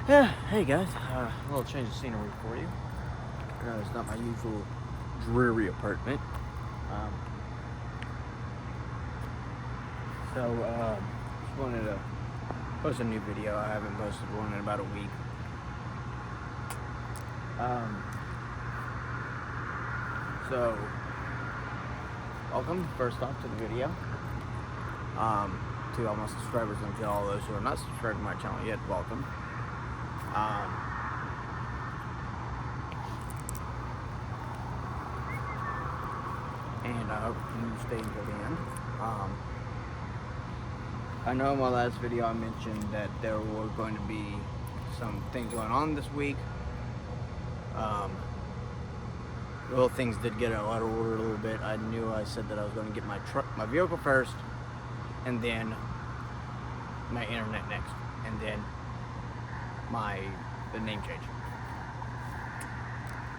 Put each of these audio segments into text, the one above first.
Yeah, hey guys, a little change of scenery for you. It's not my usual dreary apartment. Um, just wanted to post a new video. I haven't posted one in about a week. So, welcome first off to the video. To all my subscribers and to all those who are not subscribed to my channel yet, welcome. And I hope you stay until the end. I know in my last video I mentioned that there were going to be some things going on this week. Well, things did get out of order a little bit. I said that I was going to get my vehicle first, and then my internet next, and then the name change,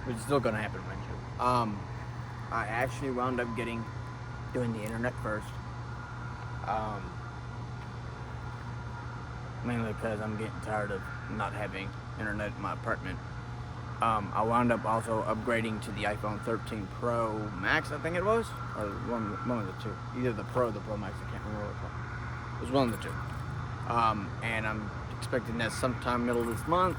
which is still going to happen eventually. I actually wound up doing the internet first, mainly because I'm getting tired of not having internet in my apartment. I wound up also upgrading to the iPhone 13 Pro Max, I think it was, or one of the two, either the Pro or the Pro Max, I can't remember which one. It was one of the two. And I'm expecting that sometime middle of this month.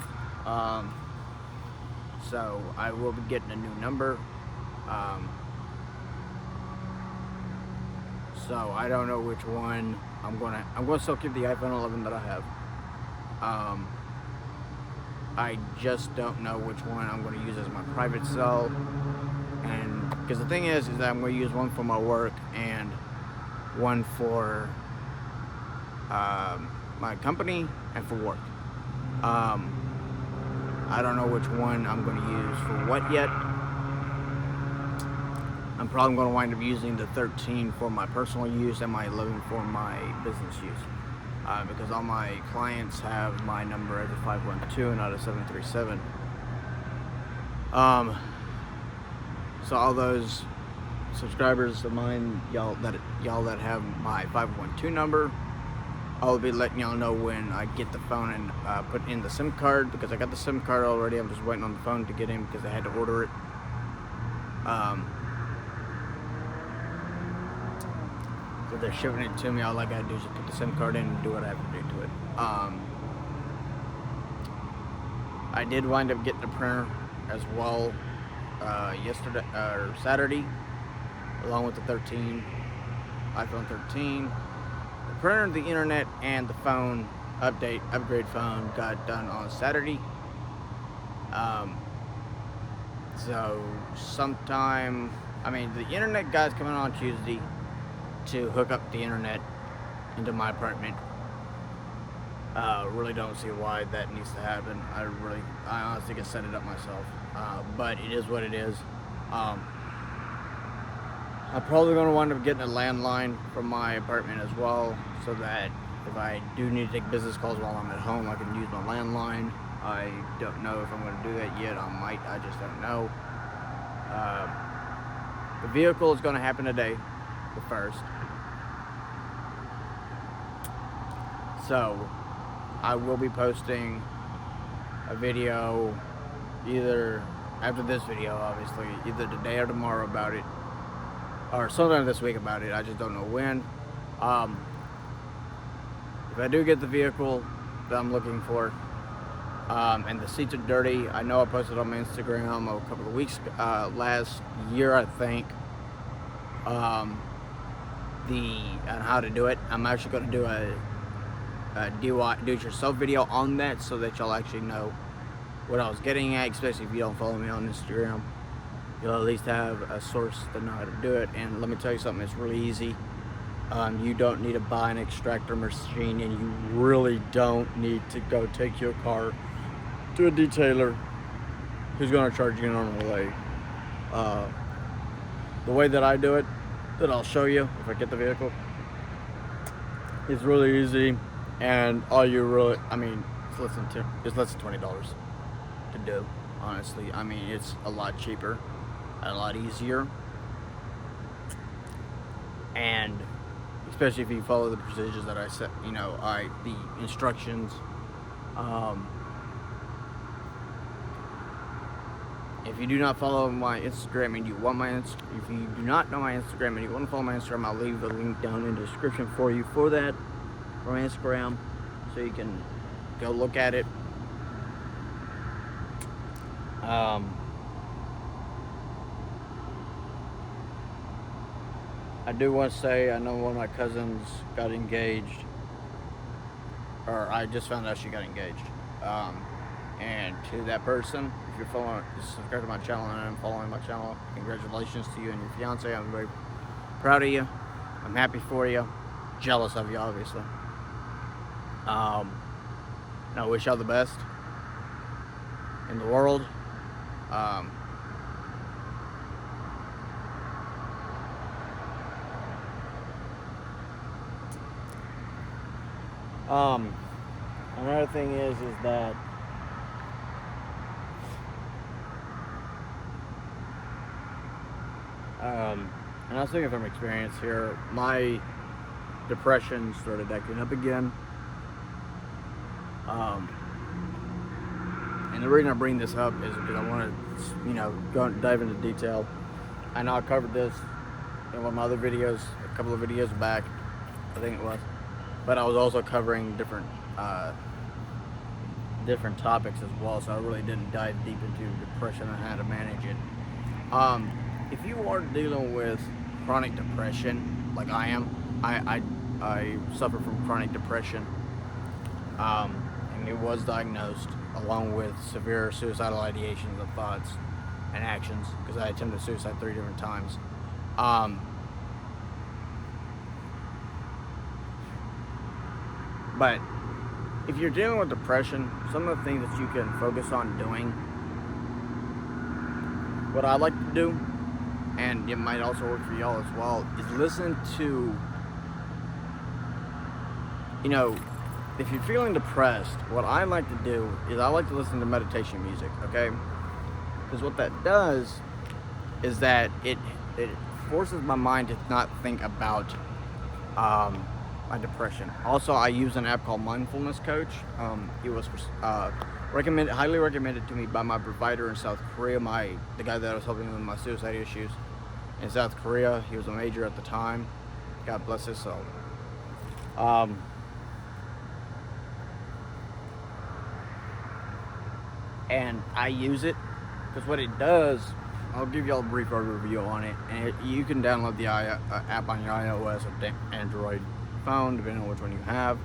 So I will be getting a new number. So I don't know which one I'm gonna still keep the iPhone 11 that I have. I just don't know which one I'm going to use as my private cell, and because the thing is that I'm going to use one for my work and one for my company and for work. I don't know which one I'm going to use for what yet. I'm probably going to wind up using the 13 for my personal use and my 11 for my business use. Because all my clients have my number as a 512 and not a 737. So all those subscribers of mine, y'all that have my 512 number, I'll be letting y'all know when I get the phone and put in the SIM card, because I got the SIM card already. I'm just waiting on the phone to get in because I had to order it. So they're shipping it to me. All I gotta do is just put the SIM card in and do what I have to do to it. I did wind up getting a printer as well yesterday or Saturday, along with the iPhone 13. The printer, the internet, and the phone upgrade phone got done on Saturday. So sometime, the internet guy's coming on Tuesday to hook up the internet into my apartment. Really don't see why that needs to happen. I honestly can set it up myself, but it is what it is. I'm probably going to wind up getting a landline from my apartment as well, so that if I do need to take business calls while I'm at home, I can use my landline. I don't know if I'm going to do that yet. I might. I just don't know. The vehicle is going to happen today, the first. So I will be posting a video either after this video, obviously, either today or tomorrow about it, or sometime this week about it. I just don't know when. If I do get the vehicle that I'm looking for, and the seats are dirty, I know I posted on my Instagram a couple of weeks last year, I think, on how to do it. I'm actually going to do a do-it-yourself video on that, so that y'all actually know what I was getting at. Especially if you don't follow me on Instagram, you'll at least have a source to know how to do it. And let me tell you something, it's really easy. You don't need to buy an extractor machine, and you really don't need to go take your car to a detailer who's going to charge you an arm and a leg. The way that I do it, that I'll show you if I get the vehicle, it's really easy, and all you really, it's less than $20 to do, honestly. It's a lot cheaper, a lot easier, and especially if you follow the procedures that I set, the instructions. If you do not follow my Instagram and you want if you do not know my Instagram and you want to follow my Instagram, I'll leave the link down in the description for you for that, for my Instagram, so you can go look at it. I do want to say, I know one of my cousins got engaged, or I just found out she got engaged. And to that person, if you're subscribe to my channel and I'm following my channel, congratulations to you and your fiance. I'm very proud of you. I'm happy for you. Jealous of you, obviously. And I wish y'all the best in the world. Another thing is that and I was thinking from experience here, my depression started acting up again. And the reason I bring this up is because I want to, go and dive into detail. I know I covered this in one of my other videos, a couple of videos back, I think it was. But I was also covering different topics as well, so I really didn't dive deep into depression and how to manage it. If you are dealing with chronic depression, like I am, I suffer from chronic depression, and it was diagnosed along with severe suicidal ideations and thoughts and actions, because I attempted suicide 3 different times. But if you're dealing with depression, some of the things that you can focus on doing, what I like to do, and it might also work for y'all as well, is listen to, if you're feeling depressed, what I like to do is I like to listen to meditation music, okay? Because what that does is that it forces my mind to not think about my depression. Also, I use an app called Mindfulness Coach. It was highly recommended to me by my provider in South Korea, the guy that I was helping with my suicide issues in South Korea. He was a major at the time. God bless his soul. And I use it because what it does, I'll give y'all a brief overview on it. And you can download the app on your iOS or Android phone, depending on which one you have.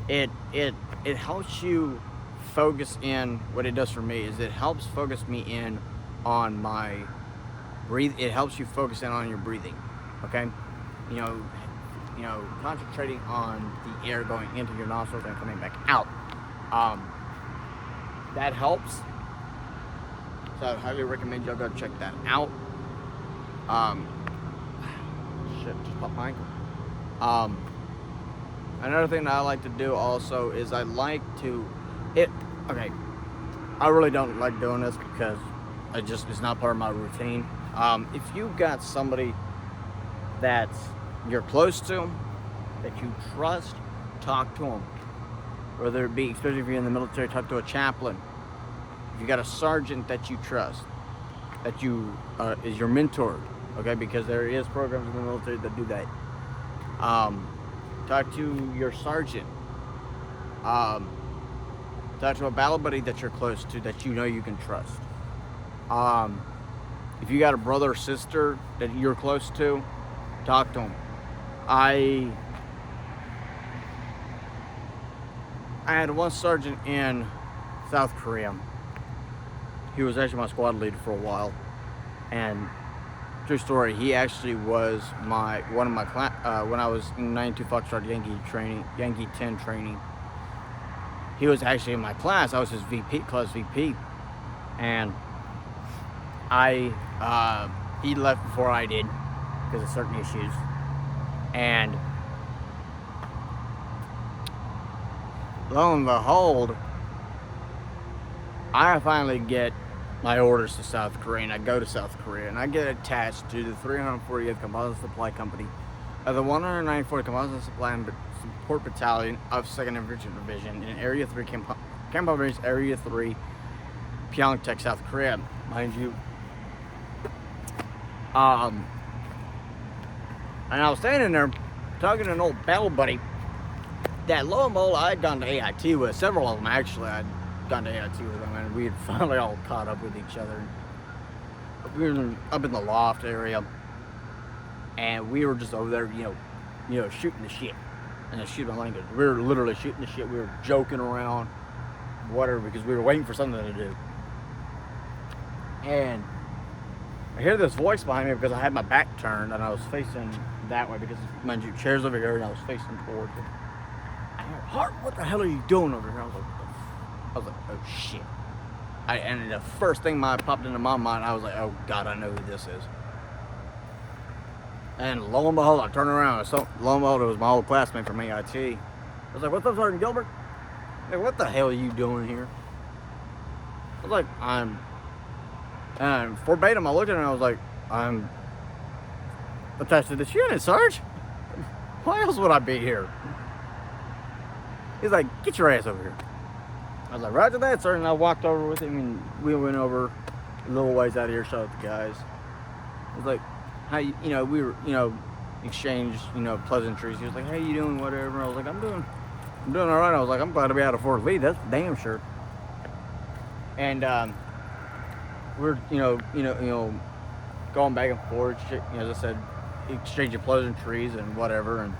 It helps you focus in. What it does for me is it helps focus me in on my breathe. It helps you focus in on your breathing. Okay, concentrating on the air going into your nostrils and coming back out. That helps. So I highly recommend y'all go check that out. Just popped my ankle. Another thing that I like to do also is I really don't like doing this because it's not part of my routine. If you've got somebody that you're close to, that you trust, talk to them. Whether it be, especially if you're in the military, talk to a chaplain. If you got a sergeant that you trust, that is your mentor, okay? Because there is programs in the military that do that. Talk to your sergeant. Talk to a battle buddy that you're close to, that you can trust. If you got a brother or sister that you're close to, talk to them. I had one sergeant in South Korea. He was actually my squad leader for a while, and true story, he actually was one of my when I was in 92 Foxtrot Yankee 10 training. He was actually in my class. I was his class VP, and he left before I did because of certain issues, and lo and behold, I finally get my orders to South Korea, and I go to South Korea, and I get attached to the 348th Composite Supply Company of the 194th Composite Supply and Support Battalion of 2nd Infantry Division in Area 3, Camp Operations Area 3, Pyeongtaek, South Korea, mind you. And I was standing there talking to an old battle buddy that lo and behold I had gone to AIT with. Several of them actually I'd gone to AIT with them, and we had finally all caught up with each other. We were up in the loft area, and we were just over there, shooting the shit. And excuse my language, we were literally shooting the shit. We were joking around, whatever, because we were waiting for something to do. And I hear this voice behind me because I had my back turned and I was facing that way because, mind you, chairs over here and I was facing towards it. I heard, Hart, what the hell are you doing over here? I was like, oh shit. And the first thing that popped into my mind, I was like, oh God, I know who this is. And lo and behold, I turned around. So, lo and behold, it was my old classmate from AIT. I was like, what's up, Sergeant Gilbert? Hey, what the hell are you doing here? I was like, and verbatim, I looked at him and I was like, I'm attached to this unit, Sarge. Why else would I be here? He's like, get your ass over here. I was like, roger that, sir. And I walked over with him and we went over a little ways out of here, shot at the guys. I was like, how we were, exchanged, pleasantries. He was like, how you doing, whatever. I was like, I'm doing all right. I was like, I'm glad to be out of Fort Lee. That's damn sure. And, we're, going back and forth, as I said, exchanging pleasantries and whatever. And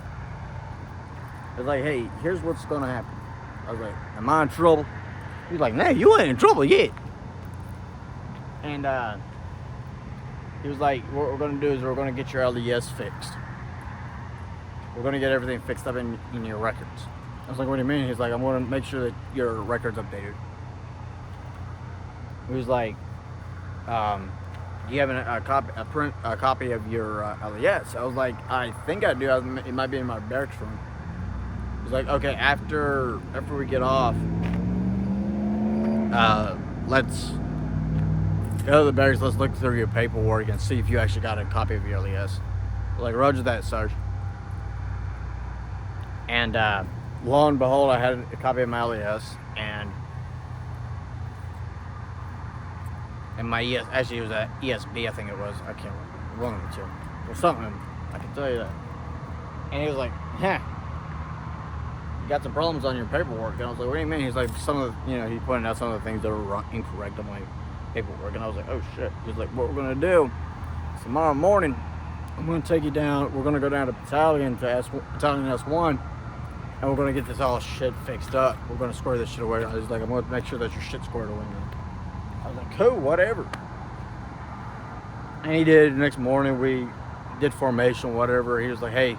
I was like, hey, here's what's going to happen. I was like, am I in trouble? He's like, no, you ain't in trouble yet. And he was like, what we're going to do is we're going to get your LDS fixed. We're going to get everything fixed up in your records. I was like, what do you mean? He's like, I'm going to make sure that your record's updated. He was like, do you have a copy of your LES? I was like, I think I do. It might be in my barracks room. He's like, okay, after we get off, let's go to the barracks. Let's look through your paperwork and see if you actually got a copy of your LES. I was like, roger that, Sarge. And lo and behold, I had a copy of my LES, and my ES, actually it was an ESB, I think it was. I can't remember. One of the two. Or something. I can tell you that. And he was like, you got some problems on your paperwork. And I was like, what do you mean? He's like, he pointed out some of the things that were incorrect on my paperwork. And I was like, oh shit. He's like, what we're going to do is tomorrow morning, I'm going to take you down. We're going to go down to Battalion S1. And we're going to get this all shit fixed up. We're going to square this shit away. He's like, I'm going to make sure that your shit's squared away, man. I was like, cool, whatever. And he did. The next morning, we did formation, whatever. He was like, hey,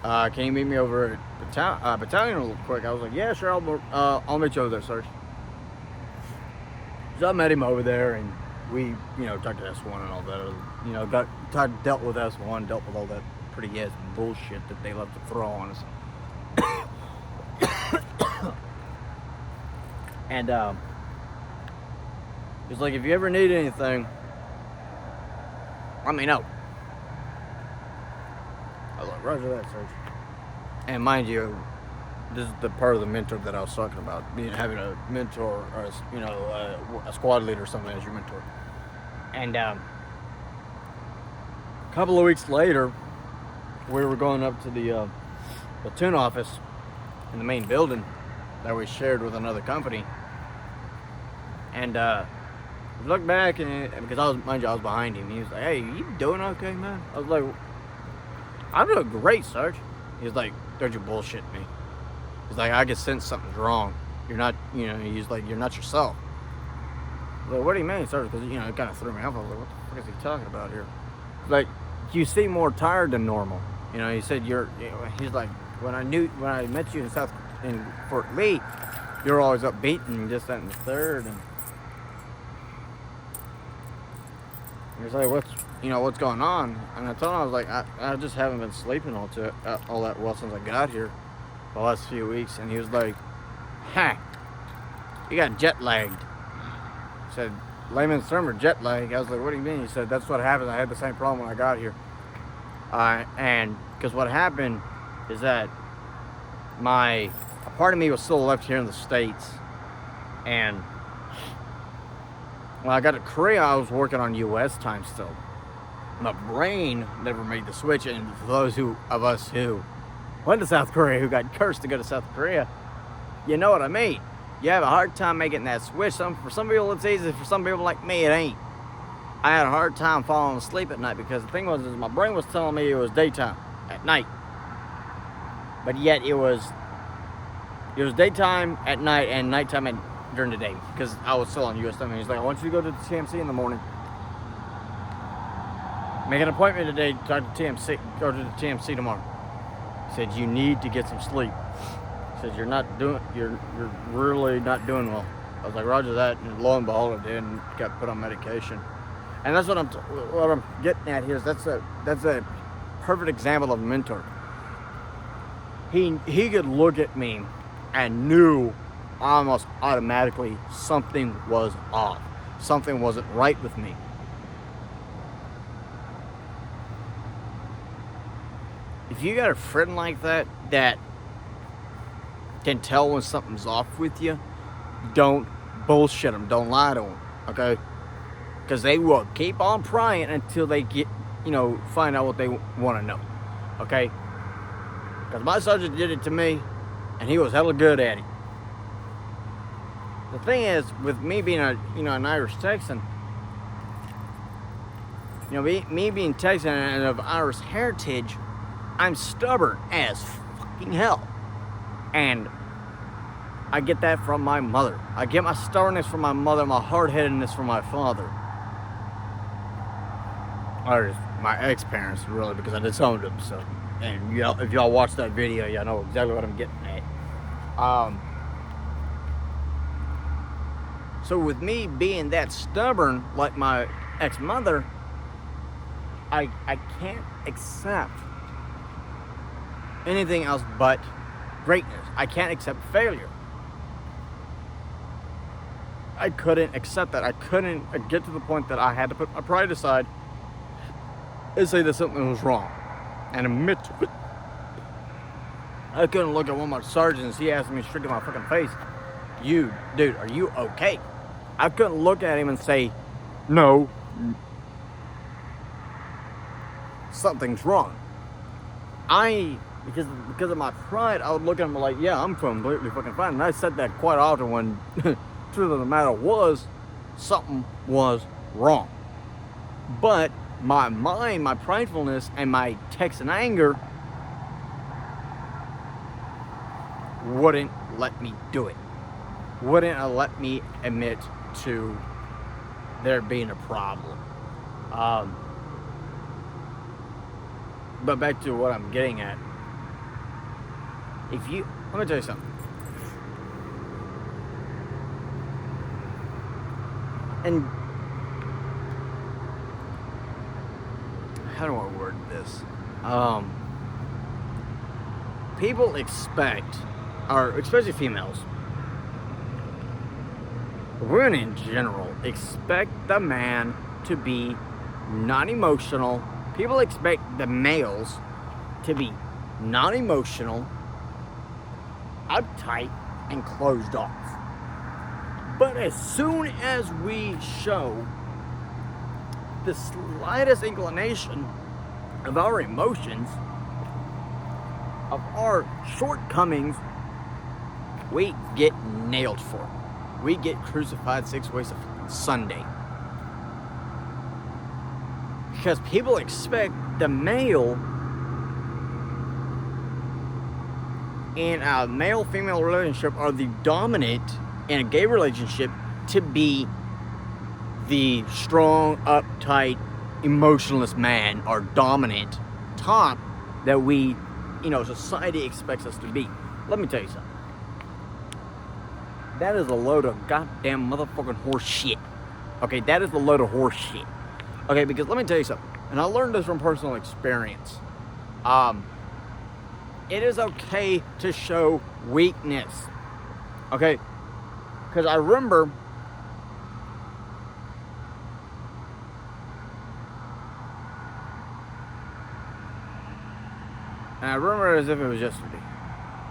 can you meet me over at Battalion real quick? I was like, yeah, sure, I'll meet you over there, Sarge. So I met him over there, and we, talked to S1 and all that. Dealt with S1, dealt with all that pretty ass bullshit that they love to throw on us. And, he's like, if you ever need anything, let me know. I was like, roger that, Sarge. And mind you, this is the part of the mentor that I was talking about, having a mentor or a squad leader or something as your mentor. And a couple of weeks later, we were going up to the platoon office in the main building that we shared with another company. And looked back, and because I was behind him. He was like, hey, you doing okay, man? I was like, I'm doing great, Sarge. He was like, don't you bullshit me. He's like, I can sense something's wrong. You're not, he's like, you're not yourself. I was like, what do you mean, Sarge? Because, it kind of threw me off. I was like, what the fuck is he talking about here? He's like, you seem more tired than normal. He said, he's like, when I met you in Fort Lee, you're always upbeat and just that and the third. And he was like, what's going on? And I told him, I was like, I just haven't been sleeping all that well since I got here the last few weeks. And he was like, you got jet lagged. He said, layman's term or jet lag. I was like, what do you mean? He said, that's what happened. I had the same problem when I got here. And because what happened is that a part of me was still left here in the States. And When I got to Korea, I was working on U.S. time still. My brain never made the switch, and for those of us who went to South Korea, who got cursed to go to South Korea, you know what I mean. You have a hard time making that switch. For some people it's easy, for some people like me it ain't. I had a hard time falling asleep at night because the thing was is my brain was telling me it was daytime at night. But yet it was daytime at night and nighttime during the day because I was still on U.S. time. He's like, I want you to go to the TMC in the morning. Make an appointment today to talk to TMC. Go to the TMC tomorrow. He said, you need to get some sleep. He said, you're really not doing well. I was like, roger that, and lo and behold, I did, and got put on medication. And that's what I'm getting at here. Is that's a perfect example of a mentor. He could look at me and knew almost automatically something was off. Something wasn't right with me. If you got a friend like that can tell when something's off with you, don't bullshit them. Don't lie to them, okay? Because they will keep on prying until they find out what they want to know, okay? Because my sergeant did it to me, and he was hella good at it. The thing is, with me being an Irish Texan, me being Texan and of Irish heritage, I'm stubborn as fucking hell. And I get that from my mother. I get my stubbornness from my mother, my hard-headedness from my father. Or my ex-parents, really, because I disowned them. So, and if y'all watch that video, y'all know exactly what I'm getting at. So with me being that stubborn, like my ex-mother, I can't accept anything else but greatness. I can't accept failure. I couldn't accept that. I couldn't get to the point that I had to put my pride aside and say that something was wrong and admit to it. I couldn't look at one of my sergeants. He asked me straight to my fucking face, dude, are you okay? I couldn't look at him and say, no, something's wrong. Because of my pride, I would look at him like, yeah, I'm completely fucking fine. And I said that quite often when truth of the matter was, something was wrong. But my mind, my pridefulness, and my Texan anger wouldn't let me do it. Wouldn't let me admit to there being a problem. But back to what I'm getting at. Let me tell you something. And how do I word this? People expect, or especially females, women in general, expect the man to be non-emotional. People expect the males to be non-emotional, uptight, and closed off. But as soon as we show the slightest inclination of our emotions, of our shortcomings, we get nailed for it. We get crucified 6 ways of Sunday. Because people expect the male in a male-female relationship or the dominant in a gay relationship to be the strong, uptight, emotionless man or dominant top that we, society expects us to be. Let me tell you something. That is a load of goddamn motherfucking horse shit. Okay, that is a load of horse shit. Okay, because let me tell you something, and I learned this from personal experience. It is okay to show weakness. Okay? Because I remember it as if it was yesterday.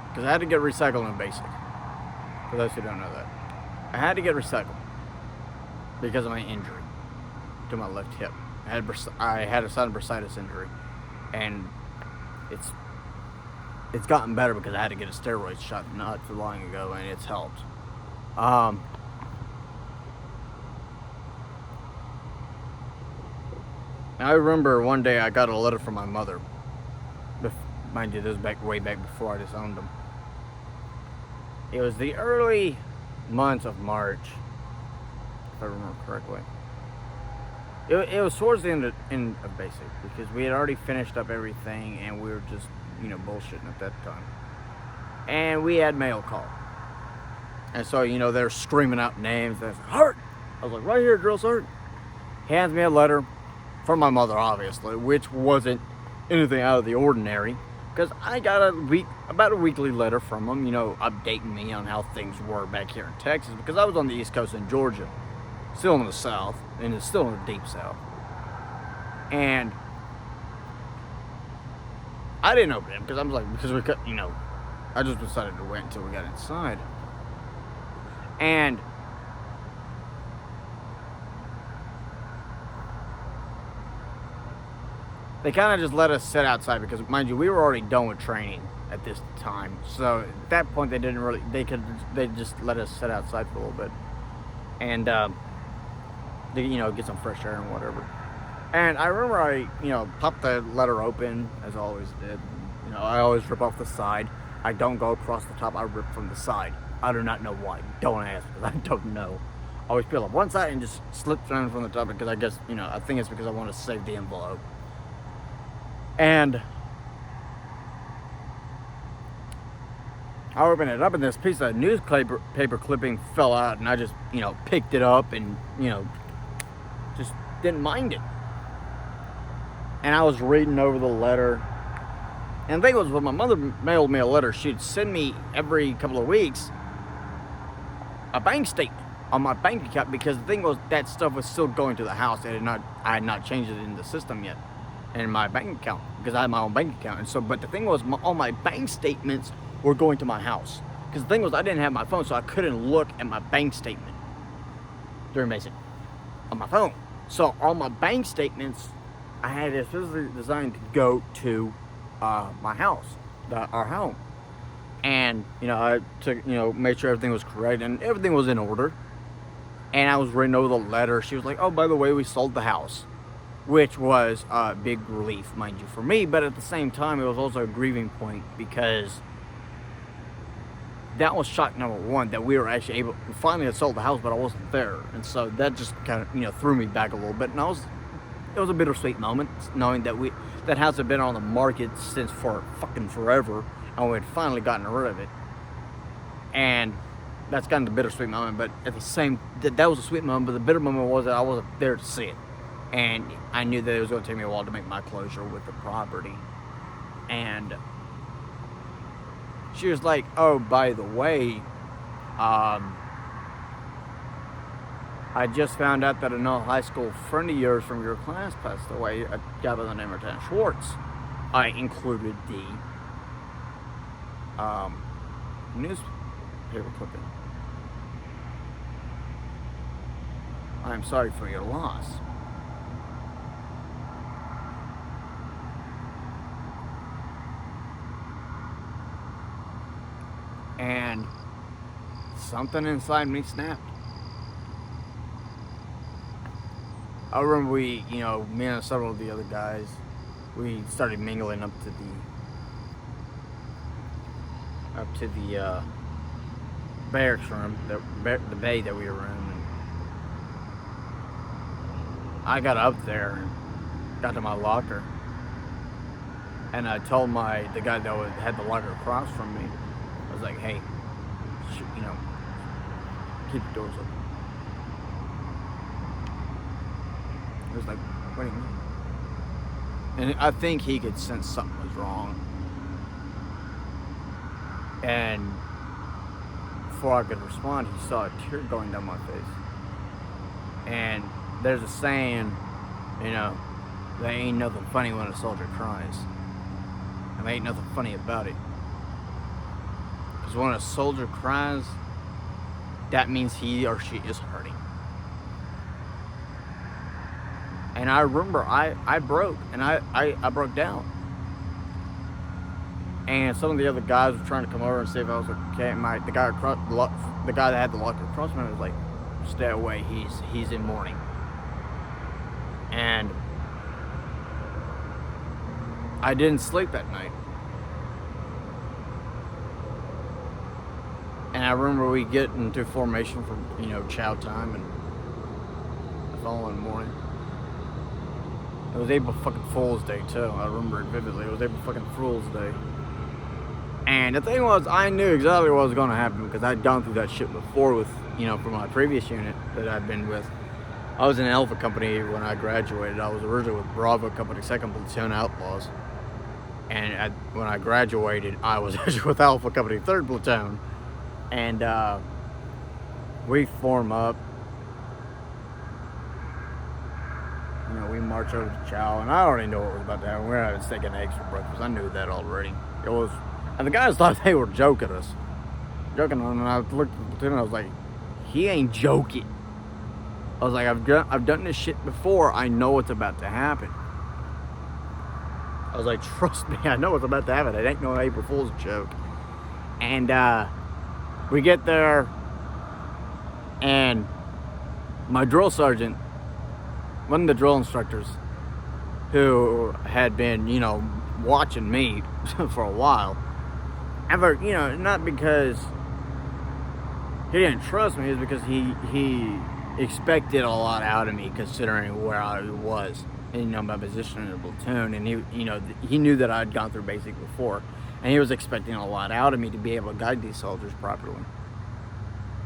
Because I had to get recycled in basic. For those who don't know that. I had to get recycled. because of my injury to my left hip. I had a sudden bursitis injury, and it's gotten better because I had to get a steroid shot not too long ago, and it's helped. I remember one day I got a letter from my mother. Mind you, this was way back before I disowned them. It was the early months of March, if I remember correctly. It was towards the end of basic, because we had already finished up everything and we were just, bullshitting at that time. And we had mail call. And so, they're screaming out names. They're like, Hart! I was like, right here, drill sergeant. Hands me a letter from my mother, obviously, which wasn't anything out of the ordinary. Because I got about a weekly letter from them, updating me on how things were back here in Texas. Because I was on the East Coast in Georgia, still in the South, and it's still in the deep South. And I didn't open it because we could, I just decided to wait until we got inside. And they kind of just let us sit outside because, mind you, we were already done with training at this time. So at that point, they just let us sit outside for a little bit and get some fresh air and whatever. And I remember I popped the letter open as I always did. I always rip off the side. I don't go across the top. I rip from the side. I do not know why. Don't ask, because I don't know. I always peel up one side and just slip down from the top because I guess I think it's because I want to save the envelope. And I opened it up, and this piece of newspaper clipping fell out, and I just, picked it up and, just didn't mind it. And I was reading over the letter. And the thing was, when my mother mailed me a letter, she'd send me every couple of weeks a bank statement on my bank account, because the thing was, that stuff was still going to the house. I had not changed it in the system yet. In my bank account, because I had my own bank account. And so, but the thing was, all my bank statements were going to my house. Because the thing was, I didn't have my phone, so I couldn't look at my bank statement during basic on my phone. So all my bank statements, I had it specifically designed to go to my house, our home. And I took, made sure everything was correct and everything was in order. And I was reading over the letter. She was like, "Oh, by the way, we sold the house." Which was a big relief, mind you, for me. But at the same time, it was also a grieving point, because that was shock number one, that we were actually able, we finally had sold the house, but I wasn't there. And so that just kind of, threw me back a little bit. And it was a bittersweet moment, knowing that that house had been on the market since for fucking forever, and we had finally gotten rid of it. And that's kind of the bittersweet moment. But at the same, that was a sweet moment, but the bitter moment was that I wasn't there to see it. And I knew that it was going to take me a while to make my closure with the property. And she was like, "Oh, by the way, I just found out that an old high school friend of yours from your class passed away, a guy by the name of Schwartz." I included the newspaper clipping. "I'm sorry for your loss." And something inside me snapped. I remember me and several of the other guys, we started mingling up to the barracks room, the bay that we were in. And I got up there and got to my locker, and I told the guy that had the locker across from me, I was like, "Hey, keep the doors open." He was like, "What do you mean?" And I think he could sense something was wrong. And before I could respond, he saw a tear going down my face. And there's a saying, there ain't nothing funny when a soldier cries. And there ain't nothing funny about it. Because when a soldier cries, that means he or she is hurting. And I remember I broke, and I broke down. And some of the other guys were trying to come over and see if I was okay. And the guy that had the locker across from me was like, "Stay away. He's in mourning." And I didn't sleep that night. And I remember we get into formation for chow time, and the following morning. It was April fucking Fool's Day too. I remember it vividly. It was April fucking Fool's Day. And the thing was, I knew exactly what was going to happen because I'd gone through that shit before with, for my previous unit that I'd been with. I was in Alpha Company when I graduated. I was originally with Bravo Company, 2nd Platoon Outlaws. And when I graduated, I was actually with Alpha Company, 3rd Platoon. And we form up. We march over to chow, and I already know what was about to happen. We were having steak and eggs for breakfast. I knew that already. And the guys thought they were joking us. And I looked at the platoon and I was like, he ain't joking. I was like, I've done this shit before. I know what's about to happen. I was like, trust me, I know what's about to happen. It ain't no April Fool's joke. And we get there, and my drill sergeant, one of the drill instructors, who had been, watching me for a while, ever, not because he didn't trust me, it's because he expected a lot out of me considering where I was, and my position in the platoon, and he knew that I'd gone through basic before, and he was expecting a lot out of me to be able to guide these soldiers properly,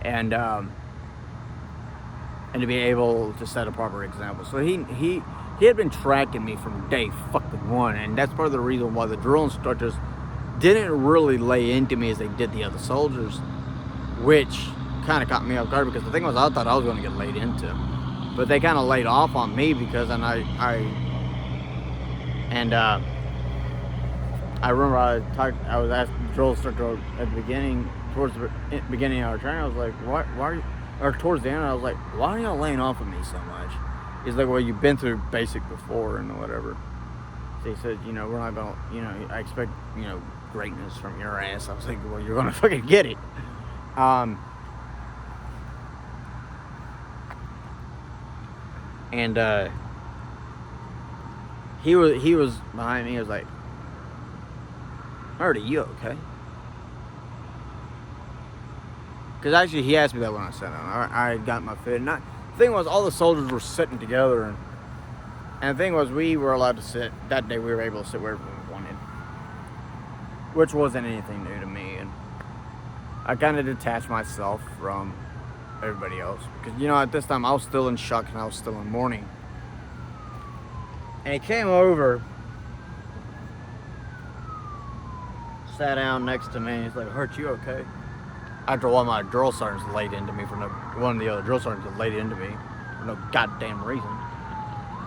and to be able to set a proper example. So he had been tracking me from day fucking one, and that's part of the reason why the drill instructors didn't really lay into me as they did the other soldiers, which kind of caught me off guard because the thing was, I thought I was going to get laid into, but they kind of laid off on me because I remember I was asked the drill instructor at the beginning, towards the beginning of our training, I was like, why are you, or towards the end, I was like, why are y'all laying off of me so much? He's like, well, you've been through basic before and whatever. So he said, we're not going to, I expect, greatness from your ass. I was like, well, you're going to fucking get it. And he was behind me. He was like, Marty, you okay? Because actually, he asked me that when I sat down. I had got my fit. And the thing was, all the soldiers were sitting together. And the thing was, we were allowed to sit. That day, we were able to sit wherever we wanted. Which wasn't anything new to me. And I kind of detached myself from everybody else. Because, at this time, I was still in shock and I was still in mourning. And he came over, sat down next to me, and he's like, Hurt, you okay? After one of my drill sergeants laid into me one of the other drill sergeants laid into me for no goddamn reason.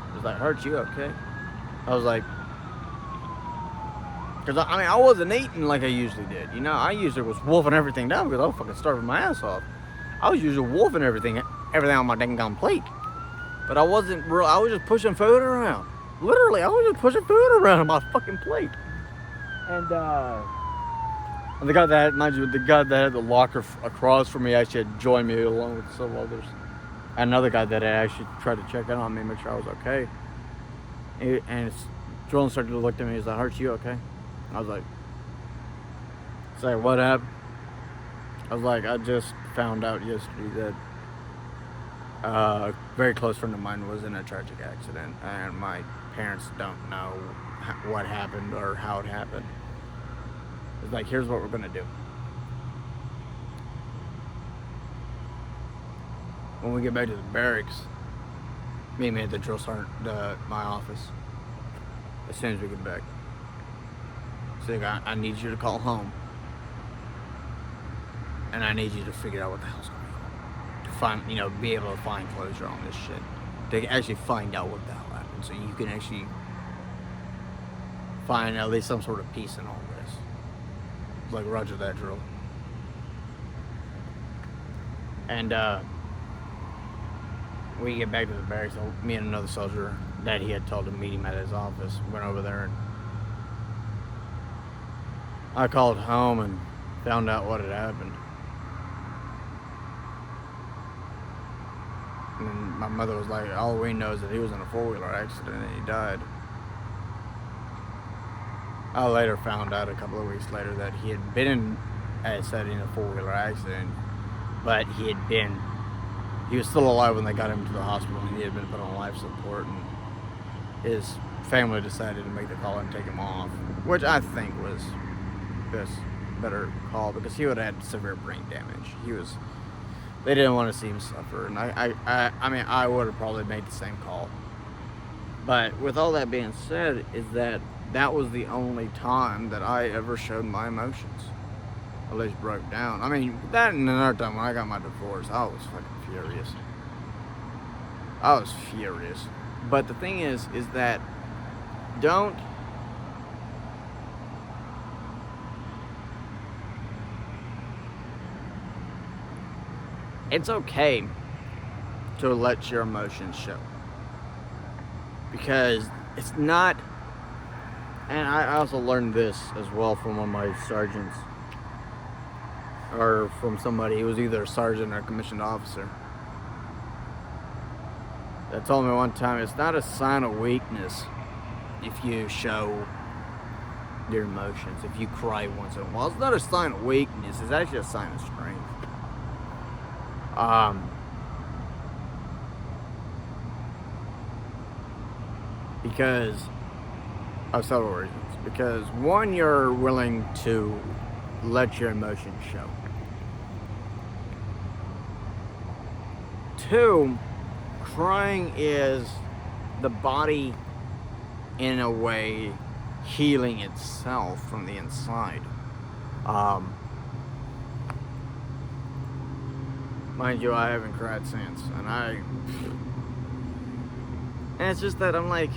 He was like, Hurt, you okay? I was like, because I wasn't eating like I usually did. I usually was wolfing everything down because I was fucking starving my ass off. I was usually wolfing everything on my dang gum plate. But I wasn't real. I was just pushing food around. Literally, I was just pushing food around on my fucking plate. And the guy that had the locker across from me actually had joined me along with some others. And another guy that had actually tried to check in on me, make sure I was okay. And his drill instructor looked at me. He's like, Hurt, you okay? I was like, what happened? I was like, I just found out yesterday that a very close friend of mine was in a tragic accident, and my parents don't know what happened or how it happened. It's like, here's what we're gonna do. When we get back to the barracks, meet me at the drill sergeant, my office, as soon as we get back. So I need you to call home, and I need you to figure out what the hell's going on. To find, be able to find closure on this shit. To actually find out what the hell happened, so you can actually find at least some sort of peace in all this. Like, roger that, drill. And we get back to the barracks, me and another soldier that he had told to meet him at his office. Went over there, and I called home and found out what had happened. And my mother was like, all we know is that he was in a four-wheeler accident and he died. I later found out a couple of weeks later that he had been in a four-wheeler accident, but he was still alive when they got him to the hospital, and he had been put on life support, and his family decided to make the call and take him off, which I think was this better call, because he would have had severe brain damage. They didn't want to see him suffer, and I mean, I would have probably made the same call. But with all that being said, is that was the only time that I ever showed my emotions. At least broke down. I mean, that and another time when I got my divorce, I was fucking furious. I was furious. But the thing is that it's okay to let your emotions show. Because it's not, and I also learned this as well from one of my sergeants, or from somebody who was either a sergeant or a commissioned officer, that told me one time, it's not a sign of weakness if you show your emotions, if you cry once in a while. It's not a sign of weakness, it's actually a sign of strength. Because of several reasons. Because one, you're willing to let your emotions show. Two, crying is the body in a way healing itself from the inside. Mind you, I haven't cried since, and it's just that I'm like,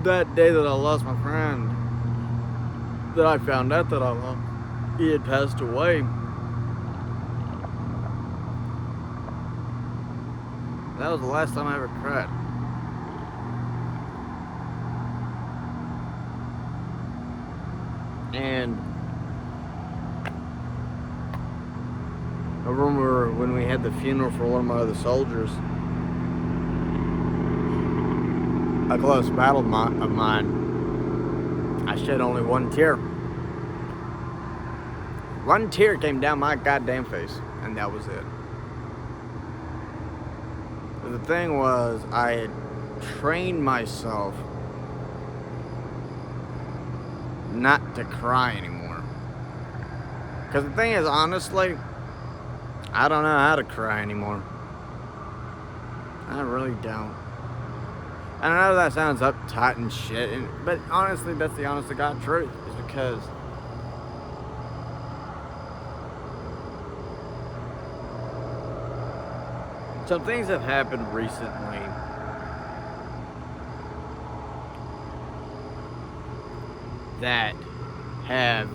that day that I lost my friend, that I found out that he had passed away, that was the last time I ever cried. And I remember when we had the funeral for one of my other soldiers, a close battle of mine, I shed only one tear. One tear came down my goddamn face, and that was it. But the thing was, I had trained myself not to cry anymore. Because the thing is, honestly, I don't know how to cry anymore. I really don't. And I know that sounds uptight and shit, but honestly, that's the honest to God truth. Is because some things have happened recently that have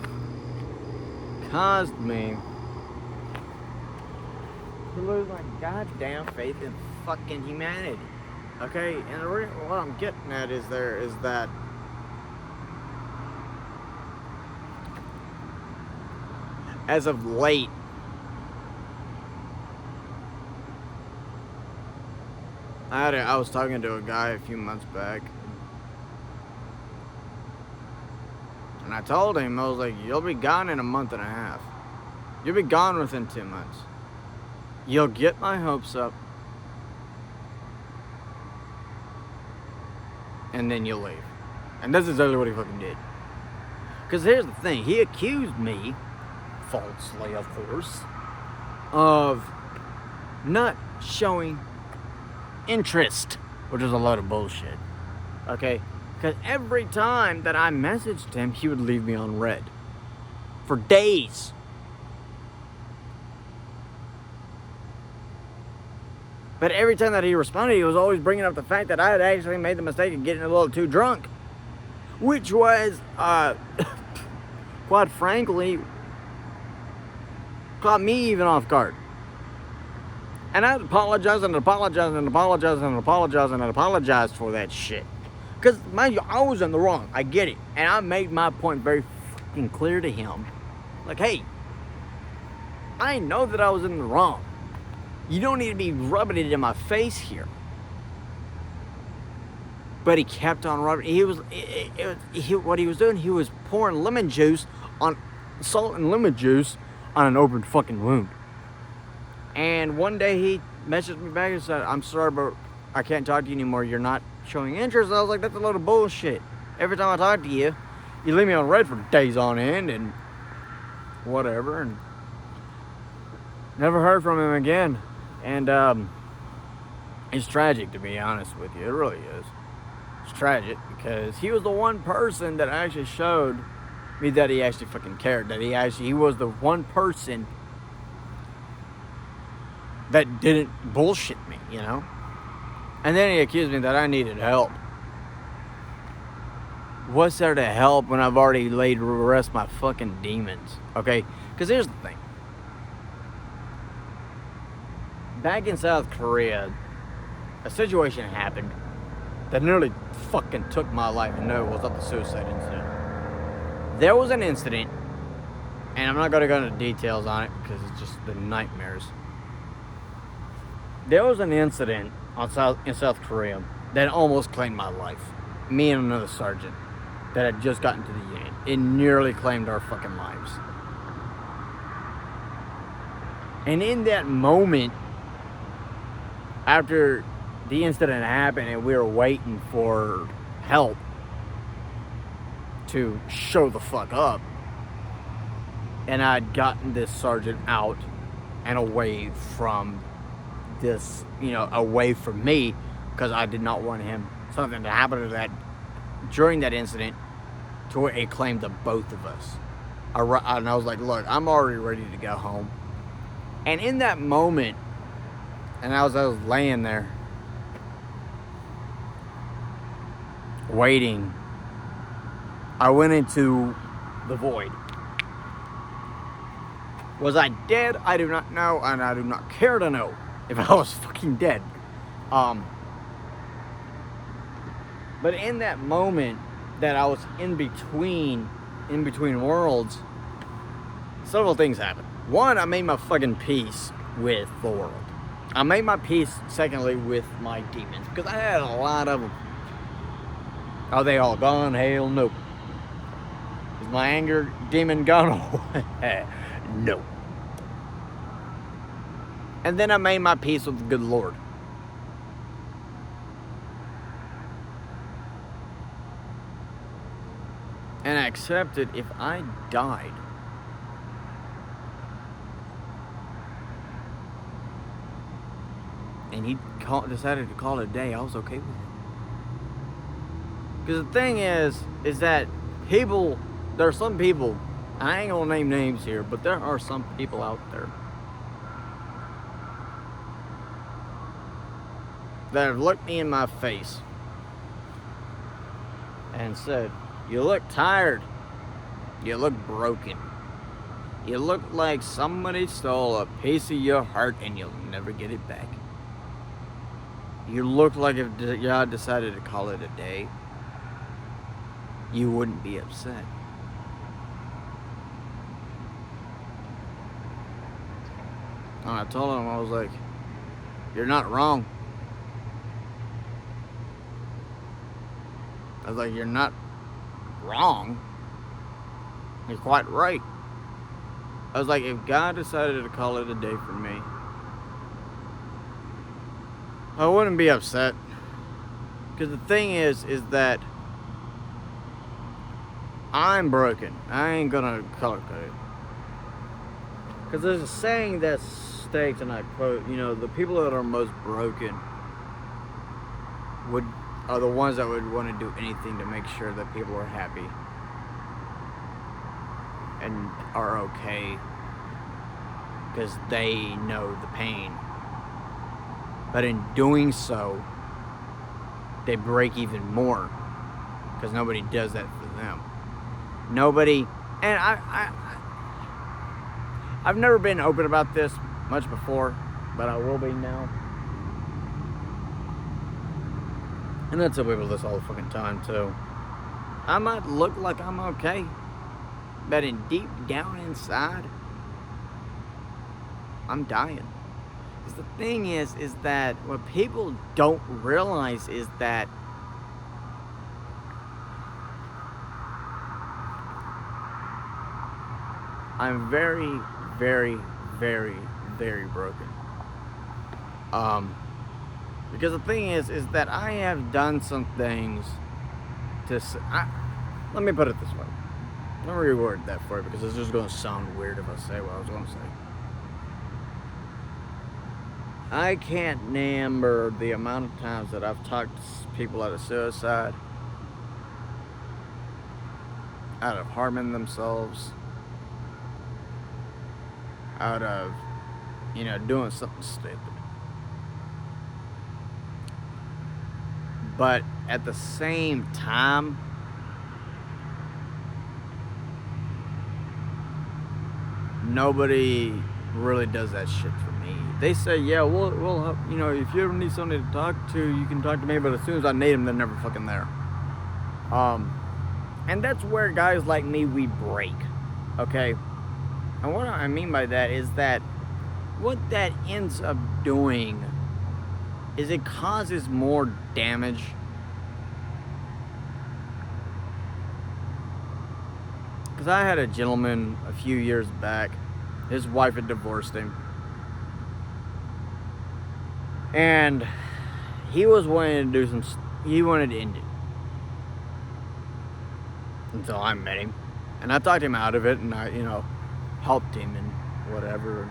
caused me to lose my goddamn faith in fucking humanity. Okay, and what I'm getting at is that as of late, I was talking to a guy a few months back, and I told him, I was like, you'll be gone in a month and a half. You'll be gone within 2 months. You'll get my hopes up, and then you'll leave. And that's exactly what he fucking did. Because here's the thing, he accused me, falsely of course, of not showing interest, which is a load of bullshit. Okay? Because every time that I messaged him, he would leave me on red. For days. But every time that he responded, he was always bringing up the fact that I had actually made the mistake of getting a little too drunk. Which was, quite frankly, caught me even off guard. And I apologized and apologized and apologized and apologized and apologized for that shit. Because, mind you, I was in the wrong. I get it. And I made my point very fucking clear to him. Like, hey, I know that I was in the wrong. You don't need to be rubbing it in my face here. But he kept on rubbing. What he was doing, he was pouring salt and lemon juice on an open fucking wound. And one day he messaged me back and said, I'm sorry, but I can't talk to you anymore. You're not showing interest. And I was like, that's a load of bullshit. Every time I talk to you, you leave me on red for days on end and whatever. And never heard from him again. And it's tragic, to be honest with you. It really is. It's tragic because he was the one person that actually showed me that he actually fucking cared. That he was the one person that didn't bullshit me, you know? And then he accused me that I needed help. What's there to help when I've already laid to rest my fucking demons? Okay? Because here's the thing. Back in South Korea, a situation happened that nearly fucking took my life. And no, it was not the suicide incident. There was an incident, and I'm not going to go into details on it because it's just the nightmares. There was an incident in South Korea that almost claimed my life. Me and another sergeant that had just gotten to the unit. It nearly claimed our fucking lives. And in that moment, after the incident happened and we were waiting for help to show the fuck up, and I'd gotten this sergeant out and away from this, away from me, because I did not want something to happen to that during that incident to where it claimed the both of us. And I was like, look, I'm already ready to go home. And in that moment, and as I was laying there waiting, I went into the void. Was I dead? I do not know, and I do not care to know if I was fucking dead. But in that moment that I was in between worlds, several things happened. One, I made my fucking peace with the world. I made my peace, secondly, with my demons, because I had a lot of them. Are they all gone? Hell no. Is my anger demon gone? No. And then I made my peace with the good Lord. And I accepted if I died, and he decided to call it a day, I was okay with it. Because the thing is that there are some people, I ain't gonna name names here, but there are some people out there that have looked me in my face and said, you look tired, you look broken, you look like somebody stole a piece of your heart and you'll never get it back. You look like if God decided to call it a day, you wouldn't be upset. And I told him, I was like, you're not wrong. I was like, you're not wrong. You're quite right. I was like, if God decided to call it a day for me, I wouldn't be upset. Because the thing is that I'm broken. I ain't gonna color code it. Because there's a saying that states, and I quote, the people that are most broken are the ones that would want to do anything to make sure that people are happy and are okay, because they know the pain. But in doing so, they break even more, because nobody does that for them. Nobody, and I've never been open about this much before, but I will be now. And I tell people this all the fucking time too. I might look like I'm okay, but in deep down inside, I'm dying. Because the thing is that what people don't realize is that I'm very, very, very, very broken. Because the thing is that I have done some things to. Let me put it this way. Let me reword that for you because it's just going to sound weird if I say what I was going to say. I can't number the amount of times that I've talked people out of suicide, out of harming themselves, out of, doing something stupid. But at the same time, nobody really does that shit for me. They say, yeah, we'll help, if you ever need somebody to talk to, you can talk to me, but as soon as I need them, they're never fucking there. And that's where guys like me, we break, okay? And what I mean by that is that what that ends up doing is it causes more damage. Because I had a gentleman a few years back, his wife had divorced him. And he was wanting to do he wanted to end it. Until I met him. And I talked him out of it, and I, helped him and whatever.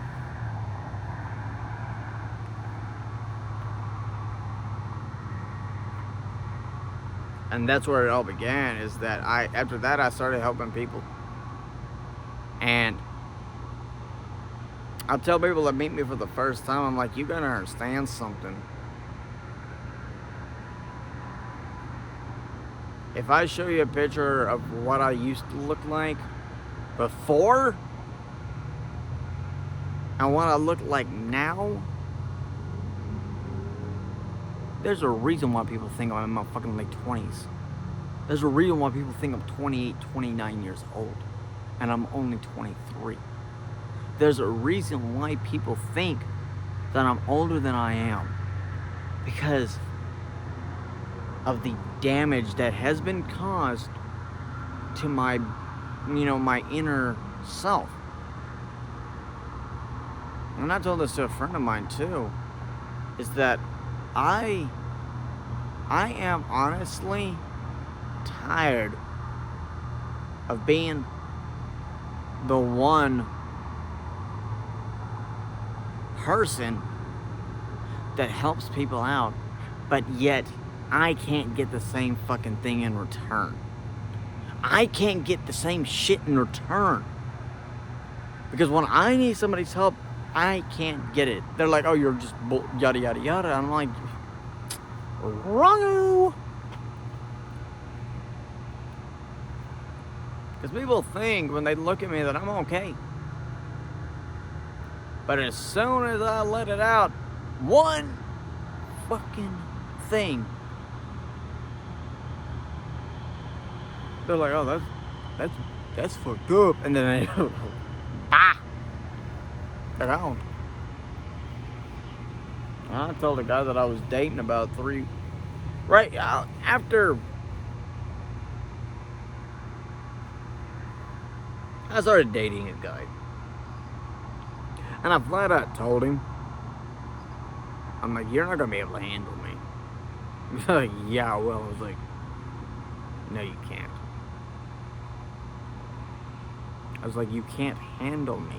And that's where it all began, is that after that I started helping people. And I'll tell people that meet me for the first time, I'm like, you gotta understand something. If I show you a picture of what I used to look like before and what I look like now, there's a reason why people think I'm in my fucking late 20s. There's a reason why people think I'm 28, 29 years old. And I'm only 23. There's a reason why people think that I'm older than I am. Because of the damage that has been caused to my, my inner self. And I told this to a friend of mine too, is that I am honestly tired of being the one person that helps people out, but yet I can't get the same fucking thing in return. I can't get the same shit in return. Because when I need somebody's help, I can't get it. They're like, oh, you're just yada, yada, yada. I'm like, wrong. Because people think when they look at me that I'm okay. But as soon as I let it out, one fucking thing, they're like, oh, that's fucked up. And then they they're gone. I told a guy that I was dating about right after I started dating a guy. And I flat out told him, I'm like, you're not going to be able to handle me. He's like, yeah, well, I was like, no, you can't. I was like, you can't handle me.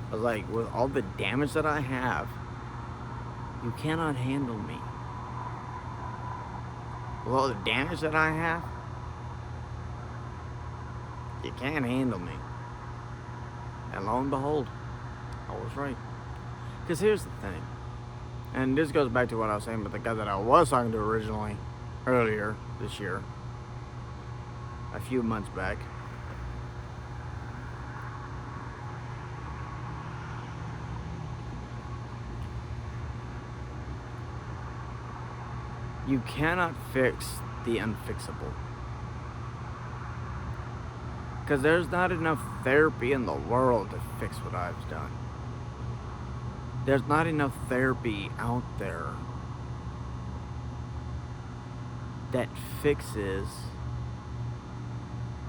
I was like, with all the damage that I have, you cannot handle me. With all the damage that I have, you can't handle me. And lo and behold, I was right. Because here's the thing. And this goes back to what I was saying about the guy that I was talking to earlier this year. A few months back. You cannot fix the unfixable. Because there's not enough therapy in the world to fix what I've done. There's not enough therapy out there that fixes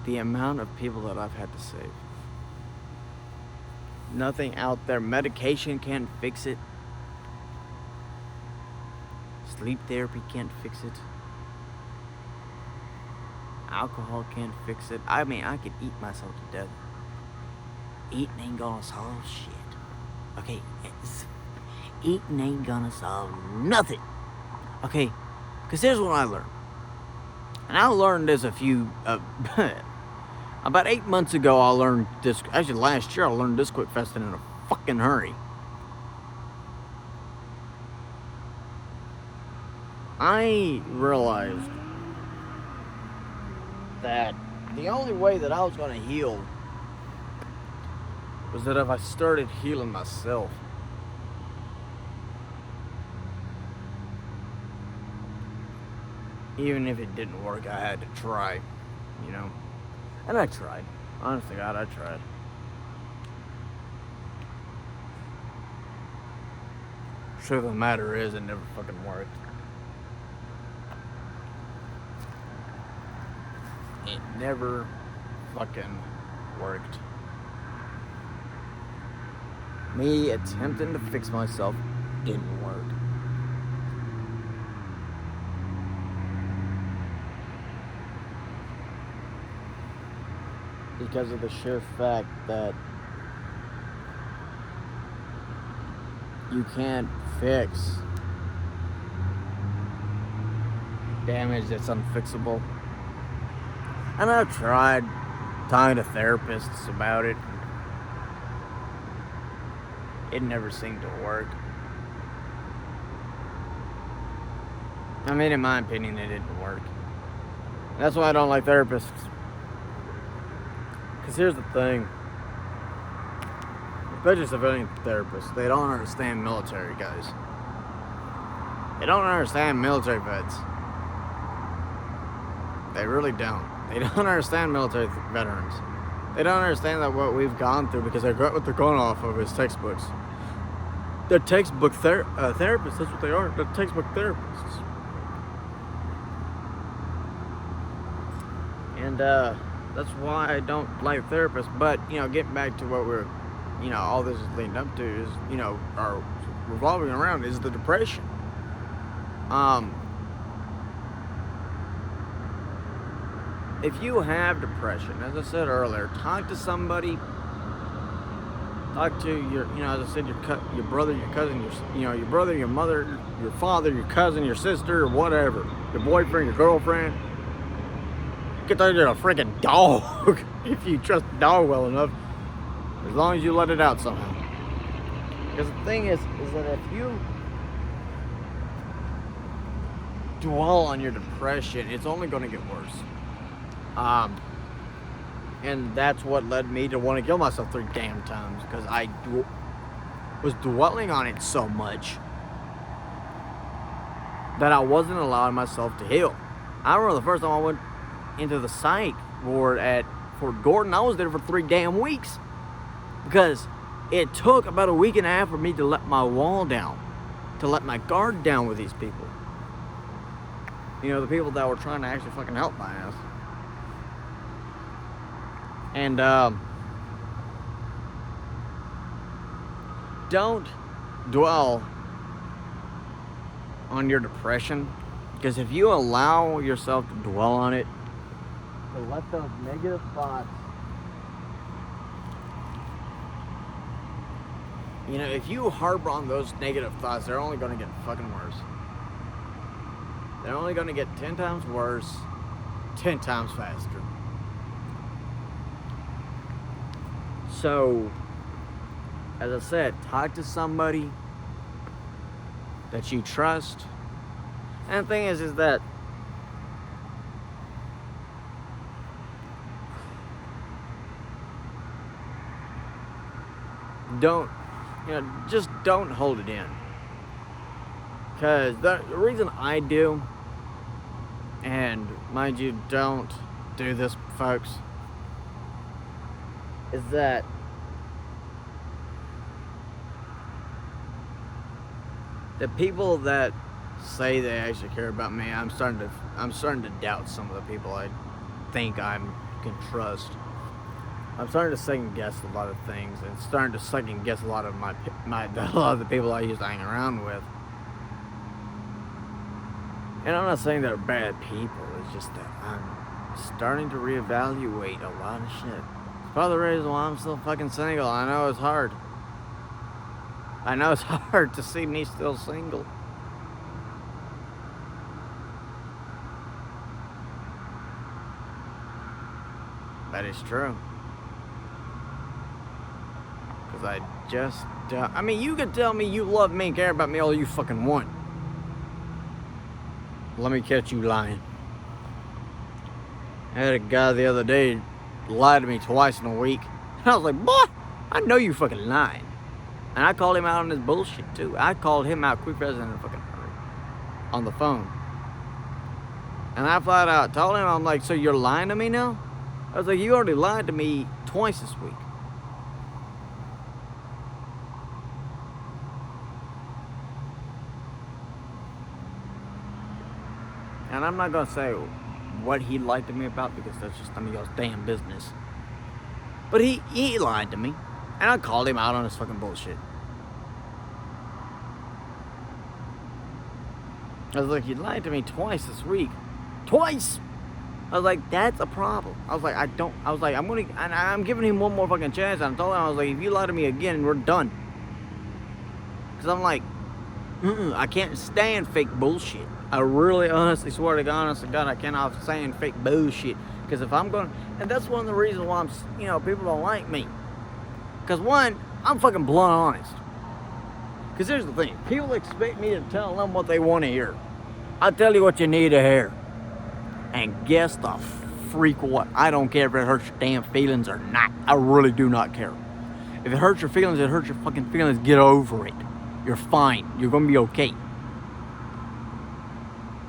the amount of people that I've had to save. Nothing out there. Medication can't fix it. Sleep therapy can't fix it. Alcohol can't fix it. I mean, I could eat myself to death. Eating ain't gonna solve shit. Okay, eating ain't gonna solve nothing. Okay, because here's what I learned. And I learned this about 8 months ago. I learned this. Actually, last year I learned this quick fasting in a fucking hurry. I realized that the only way that I was going to heal was that if I started healing myself. Even if it didn't work, I had to try, you know. And I tried. Honest to God, I tried. Truth of the matter is, it never fucking worked. It never fucking worked. Me attempting to fix myself didn't work. Because of the sheer fact that you can't fix damage that's unfixable. And I've tried talking to therapists about it. It never seemed to work. I mean, in my opinion, it didn't work. That's why I don't like therapists. Because here's the thing. Especially civilian therapists, they don't understand military guys. They don't understand military vets. They really don't. They don't understand military veterans. They don't understand that what we've gone through, because what they're going off of is textbooks. They're textbook therapists. That's what they are. They're textbook therapists. And that's why I don't like therapists. But, getting back to what we're, all this is leading up to is, our revolving around is the depression. If you have depression, as I said earlier, talk to somebody. Talk to your, as I said, your brother, your cousin, your brother, your mother, your father, your cousin, your sister, or whatever. Your boyfriend, your girlfriend. You can talk to a freaking dog if you trust the dog well enough. As long as you let it out somehow. Because the thing is that if you dwell on your depression, it's only going to get worse. And that's what led me to want to kill myself 3 damn times, because I was dwelling on it so much that I wasn't allowing myself to heal. I remember the first time I went into the psych ward at Fort Gordon, I was there for 3 damn weeks, because it took about a week and a half for me to let my wall down, to let my guard down with these people. The people that were trying to actually fucking help my ass. And don't dwell on your depression, because if you allow yourself to dwell on it, to let those negative thoughts, if you harbor on those negative thoughts, they're only going to get fucking worse. They're only going to get 10 times worse, 10 times faster. So, as I said, talk to somebody that you trust. And the thing is that just don't hold it in. Because the reason I do and mind you, don't do this, folks, is that the people that say they actually care about me, I'm starting to doubt some of the people I think I can trust. I'm starting to second guess a lot of things, and starting to second guess a lot of a lot of the people I used to hang around with. And I'm not saying they're bad people. It's just that I'm starting to reevaluate a lot of shit. It's part of the reason why I'm still fucking single. I know it's hard. I know it's hard to see me still single. That is true. Because I just... I mean, you can tell me you love me and care about me all you fucking want. Let me catch you lying. I had a guy the other day lie to me twice in a week. And I was like, boy, I know you fucking lying. And I called him out on this bullshit, too. I called him out quick as in a fucking hurry. On the phone. And I flat out told him, I'm like, so you're lying to me now? I was like, you already lied to me twice this week. And I'm not going to say what he lied to me about, because that's just none of y'all's damn business. But he lied to me. And I called him out on his fucking bullshit. I was like, you lied to me twice this week. Twice! I was like, that's a problem. I was like, I'm giving him one more fucking chance. And I told him, I was like, if you lie to me again, we're done. Because I'm like, I can't stand fake bullshit. I really honestly swear to God, honest to God, I cannot stand fake bullshit. Because if I'm going, and that's one of the reasons why people don't like me. Because one, I'm fucking blunt honest. Because here's the thing, people expect me to tell them what they want to hear. I'll tell you what you need to hear. And guess the freak what? I don't care if it hurts your damn feelings or not. I really do not care. If it hurts your feelings, it hurts your fucking feelings. Get over it. You're fine. You're going to be okay.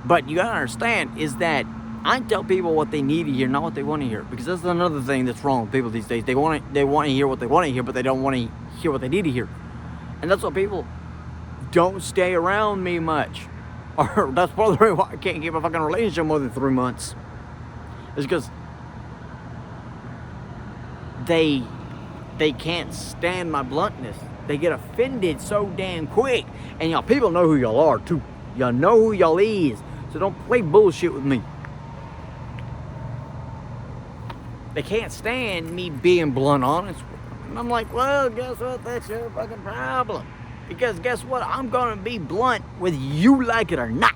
But you got to understand is that I tell people what they need to hear, not what they want to hear. Because that's another thing that's wrong with people these days. They want to hear what they want to hear, but they don't want to hear what they need to hear. And that's what people don't stay around me much. Or that's part of the reason why I can't keep a fucking relationship more than 3 months. It's because they can't stand my bluntness. They get offended so damn quick. And y'all people know who y'all are too. Y'all know who y'all is. So don't play bullshit with me. They can't stand me being blunt honest with them. And I'm like, well, guess what? That's your fucking problem. Because guess what? I'm going to be blunt whether you like it or not.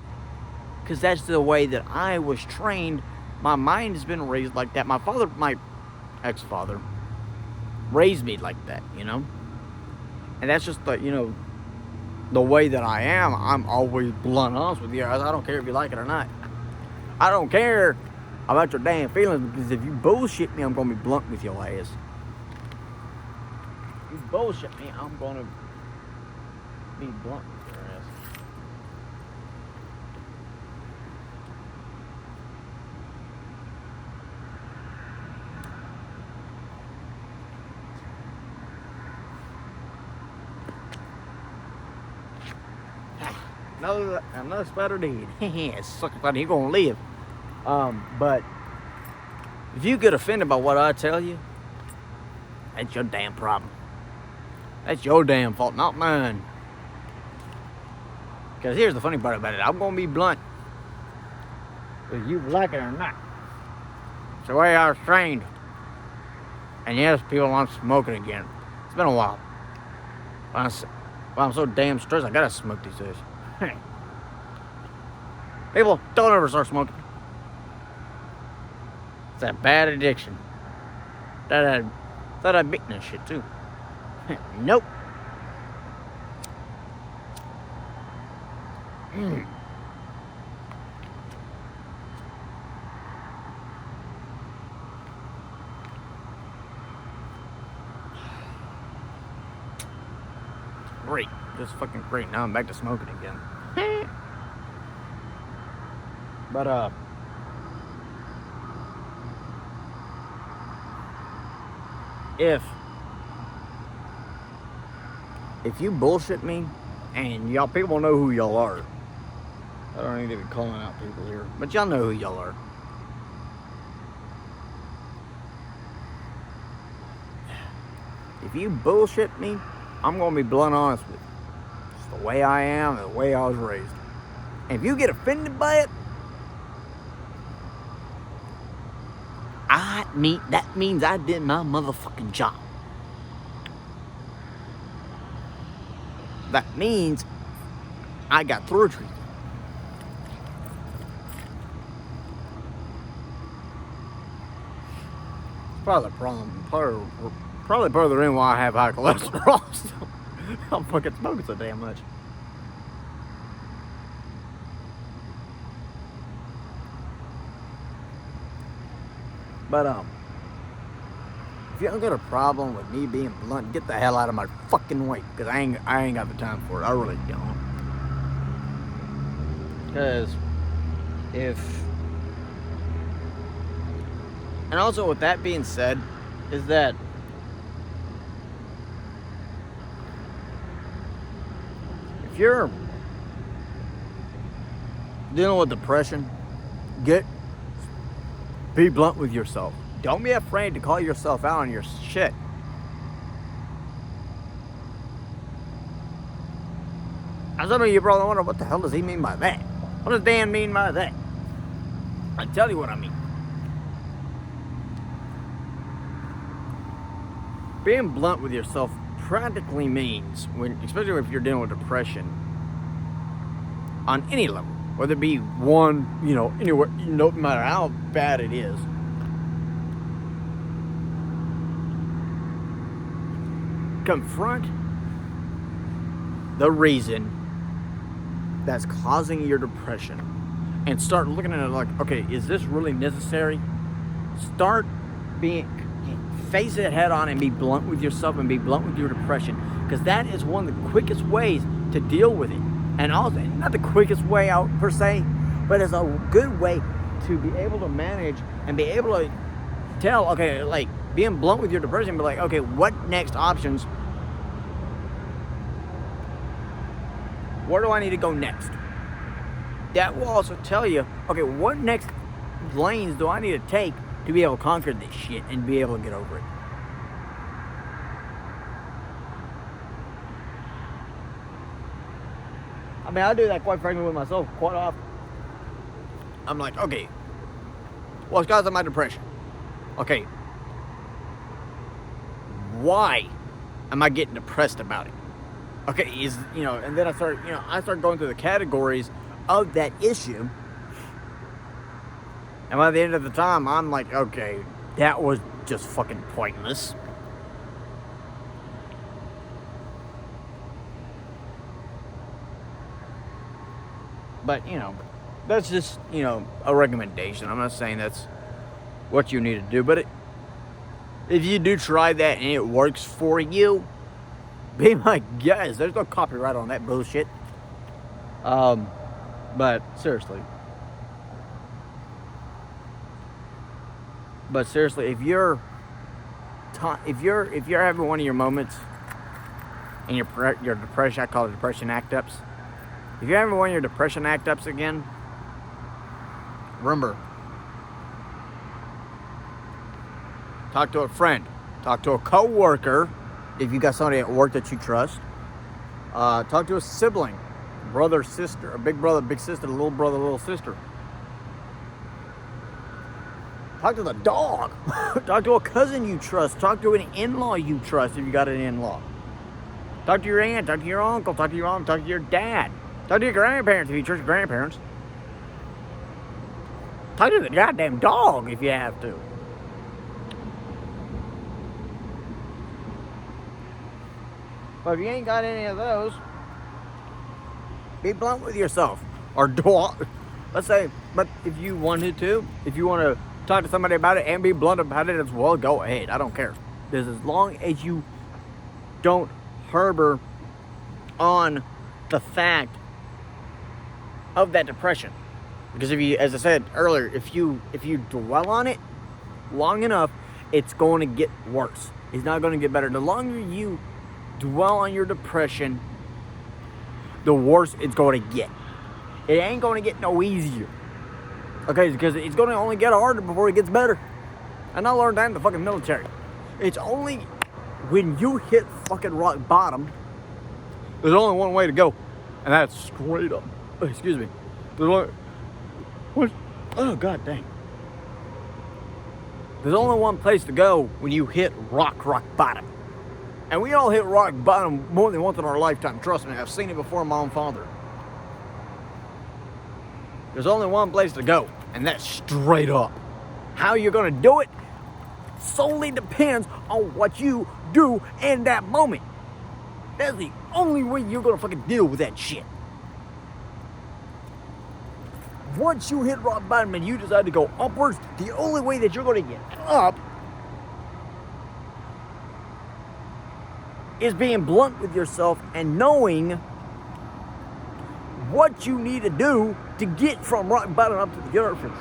Because that's the way that I was trained. My mind has been raised like that. My ex-father, raised me like that, you know? And that's just the way that I am. I'm always blunt honest with you. I don't care if you like it or not. I don't care about your damn feelings, because if you bullshit me, I'm going to be blunt with your ass. If you bullshit me, I'm going to be blunt with your ass. Another spider dead. Sucker spider, he gonna live. But if you get offended by what I tell you, that's your damn problem. That's your damn fault, not mine. Because here's the funny part about it. I'm gonna be blunt, whether you like it or not. It's the way I was trained. And yes, people want smoking again. It's been a while. I'm so damn stressed, I gotta smoke these days. People, don't ever start smoking. It's a bad addiction. Thought I'd beaten this shit too. Nope. Great. Just fucking great. Now I'm back to smoking again. But if you bullshit me, and y'all people know who y'all are. I don't need to be calling out people here, but y'all know who y'all are. If you bullshit me, I'm gonna be blunt honest with you. It's the way I am, and the way I was raised. And if you get offended by it, that means I did my motherfucking job. That means I got through to you. It's probably the problem. Probably part of the reason why I have high cholesterol. I'm fucking smoking so damn much. But if you don't got a problem with me being blunt, get the hell out of my fucking way, because I ain't got the time for it. I really don't. Because and also with that being said, is that if you're dealing with depression, be blunt with yourself. Don't be afraid to call yourself out on your shit. And some of you probably wonder, what the hell does he mean by that? What does Dan mean by that? I'll tell you what I mean. Being blunt with yourself practically means, especially if you're dealing with depression, on any level, whether it be one, anywhere, no matter how bad it is, confront the reason that's causing your depression and start looking at it like, okay, is this really necessary? Face it head on and be blunt with yourself and be blunt with your depression, because that is one of the quickest ways to deal with it. And also, not the quickest way out per se, but it's a good way to be able to manage and be able to tell, okay, like being blunt with your depression, be like, okay, what next options? Where do I need to go next? That will also tell you, okay, what next lanes do I need to take to be able to conquer this shit and be able to get over it. I mean, I do that quite frankly with myself quite often. I'm like, okay, well, it's causing my depression. Okay, why am I getting depressed about it? Okay, and then I start going through the categories of that issue. And by the end of the time, I'm like, okay, that was just fucking pointless. But, that's just, a recommendation. I'm not saying that's what you need to do. But if you do try that and it works for you, be my guest. There's no copyright on that bullshit. But seriously. If you're having one of your moments in your depression, I call it depression act-ups. If you're having one of your depression act-ups again, remember, talk to a friend, talk to a co-worker, if you got somebody at work that you trust. Talk to a sibling, brother, sister, a big brother, big sister, a little brother, little sister. Talk to the dog. Talk to a cousin you trust. Talk to an in-law you trust if you got an in-law. Talk to your aunt. Talk to your uncle. Talk to your mom. Talk to your dad. Talk to your grandparents if you trust your grandparents. Talk to the goddamn dog if you have to. But if you ain't got any of those, be blunt with yourself. Or let's say, but if you wanted to, if you want to talk to somebody about it and be blunt about it as well, go ahead. I don't care. Because as long as you don't harbor on the fact of that depression. Because if you, as I said earlier, if you dwell on it long enough, it's going to get worse. It's not going to get better. The longer you dwell on your depression, the worse it's going to get. It ain't going to get no easier. Okay, because it's going to only get harder before it gets better. And I learned that in the fucking military. It's only when you hit fucking rock bottom, there's only one way to go. And that's straight up. Excuse me. What? Oh, god dang. There's only one place to go when you hit rock bottom. And we all hit rock bottom more than once in our lifetime. Trust me, I've seen it before my own father. There's only one place to go, and that's straight up. How you're going to do it solely depends on what you do in that moment. That's the only way you're going to fucking deal with that shit. Once you hit rock bottom and you decide to go upwards, the only way that you're going to get up is being blunt with yourself and knowing what you need to do to get from rock bottom up to the surface.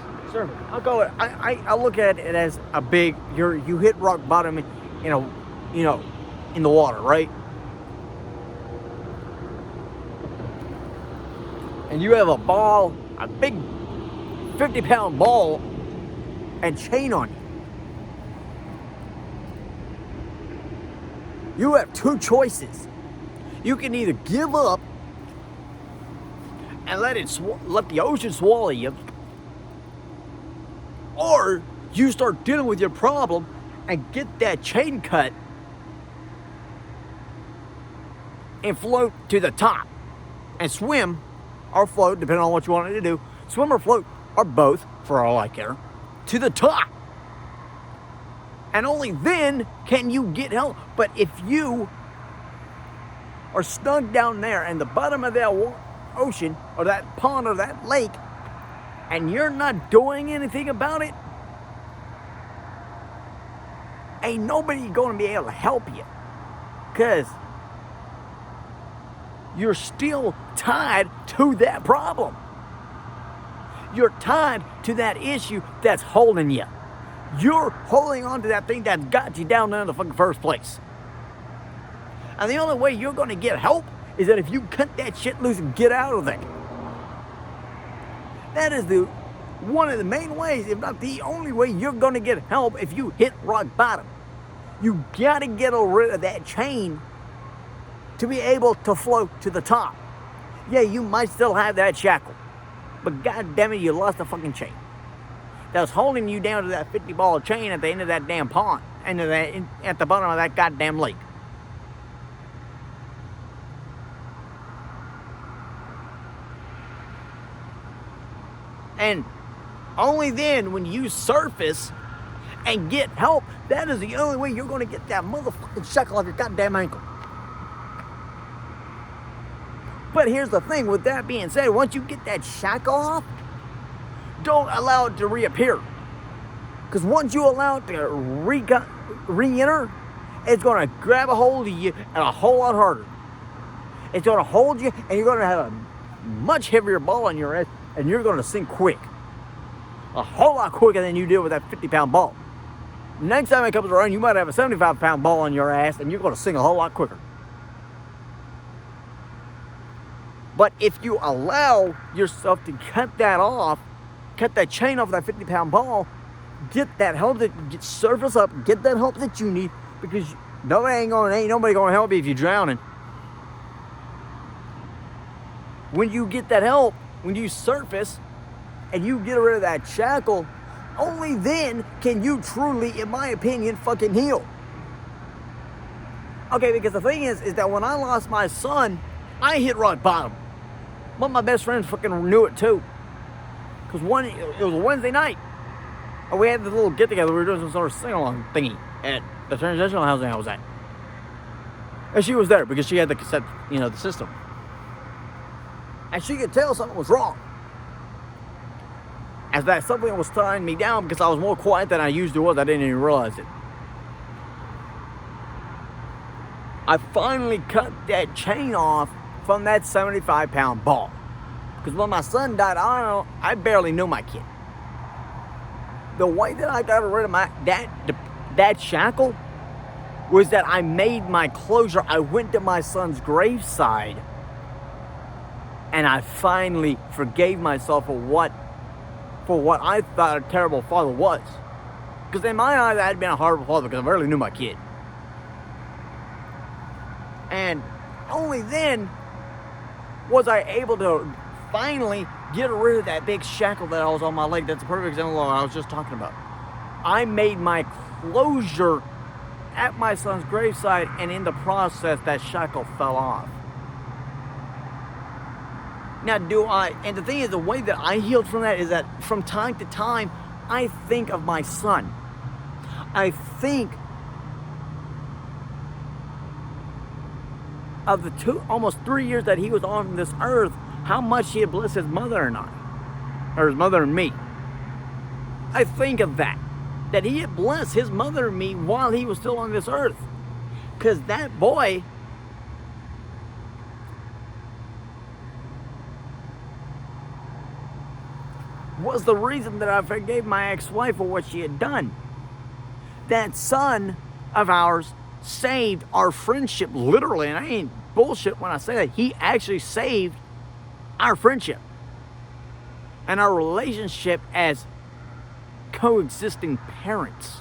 I call it. I look at it as a big. You hit rock bottom, in the water, right? And you have a ball, a big 50-pound ball, and chain on you. You have two choices. You can either give up and let the ocean swallow you, or you start dealing with your problem and get that chain cut and float to the top and swim or float, depending on what you wanted to do. Swim or float, or both, for all I care, to the top. And only then can you get help. But if you are stuck down there in the bottom of that ocean or that pond or that lake, and you're not doing anything about it, ain't nobody going to be able to help you. Because you're still tied to that problem. You're tied to that issue that's holding you. You're holding on to that thing that got you down there in the fucking first place. And the only way you're going to get help is that if you cut that shit loose and get out of there. That is one of the main ways, if not the only way, you're going to get help if you hit rock bottom. You got to get rid of that chain to be able to float to the top. Yeah, you might still have that shackle, but god damn it, you lost the fucking chain that's holding you down to that 50-ball chain at the end of that damn pond, and at the bottom of that goddamn lake. And only then, when you surface and get help, that is the only way you're going to get that motherfucking shackle off your goddamn ankle. But here's the thing, with that being said, once you get that shackle off, don't allow it to reappear. Because once you allow it to re-enter, it's going to grab a hold of you and a whole lot harder. It's going to hold you, and you're going to have a much heavier ball on your ass, and you're going to sink quick. A whole lot quicker than you did with that 50-pound ball. Next time it comes around, you might have a 75-pound ball on your ass, and you're going to sink a whole lot quicker. But if you allow yourself to cut that off, cut that chain off that 50-pound ball, get that help, get surface up, get that help that you need, because ain't nobody going to help you if you're drowning. When you get that help, when you surface and you get rid of that shackle, only then can you truly, in my opinion, fucking heal. Okay, because the thing is that when I lost my son, I hit rock bottom. One of my best friends fucking knew it too. Because it was a Wednesday night. And we had this little get-together. We were doing some sort of sing-along thingy at the transitional housing I was at. And she was there because she had the cassette, the system. And she could tell something was wrong. As that something was tying me down because I was more quiet than I usually was. I didn't even realize it. I finally cut that chain off from that 75-pound ball. Because when my son died, I barely knew my kid. The way that I got rid of that shackle was that I made my closure. I went to my son's graveside and I finally forgave myself for what I thought a terrible father was. Because in my eyes, I had been a horrible father because I barely knew my kid. And only then was I able to finally get rid of that big shackle that was on my leg. That's a perfect example of what I was just talking about. I made my closure at my son's graveside, and in the process, that shackle fell off. Now, and the thing is, the way that I healed from that is that from time to time, I think of my son. I think of the almost 3 years that he was on this earth, how much he had blessed his mother and I, or his mother and me. I think of that he had blessed his mother and me while he was still on this earth. Because that boy was the reason that I forgave my ex-wife for what she had done. That son of ours saved our friendship, literally, and I ain't bullshit when I say that. He actually saved our friendship and our relationship as coexisting parents.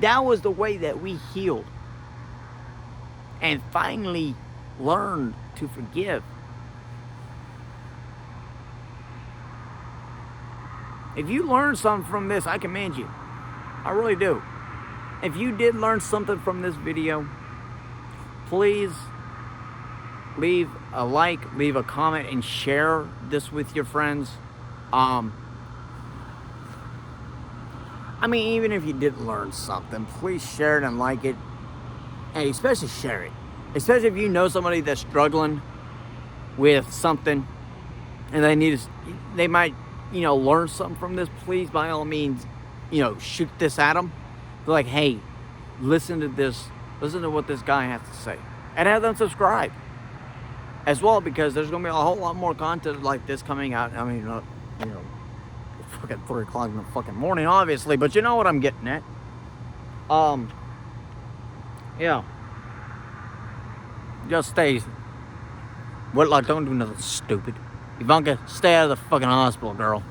That was the way that we healed and finally learned to forgive. If you learned something from this, I commend you. I really do. If you did learn something from this video, please leave a like, leave a comment, and share this with your friends. I mean, even if you didn't learn something, please share it and like it. And especially share it. Especially if you know somebody that's struggling with something and they might, learn something from this. Please, by all means, shoot this at them. Be like, hey, listen to this. Listen to what this guy has to say. And have them subscribe as well, because there's going to be a whole lot more content like this coming out. I mean, fucking 3 o'clock in the fucking morning, obviously, but you know what I'm getting at. Yeah. Just stay. Don't do nothing stupid. Ivanka, stay out of the fucking hospital, girl.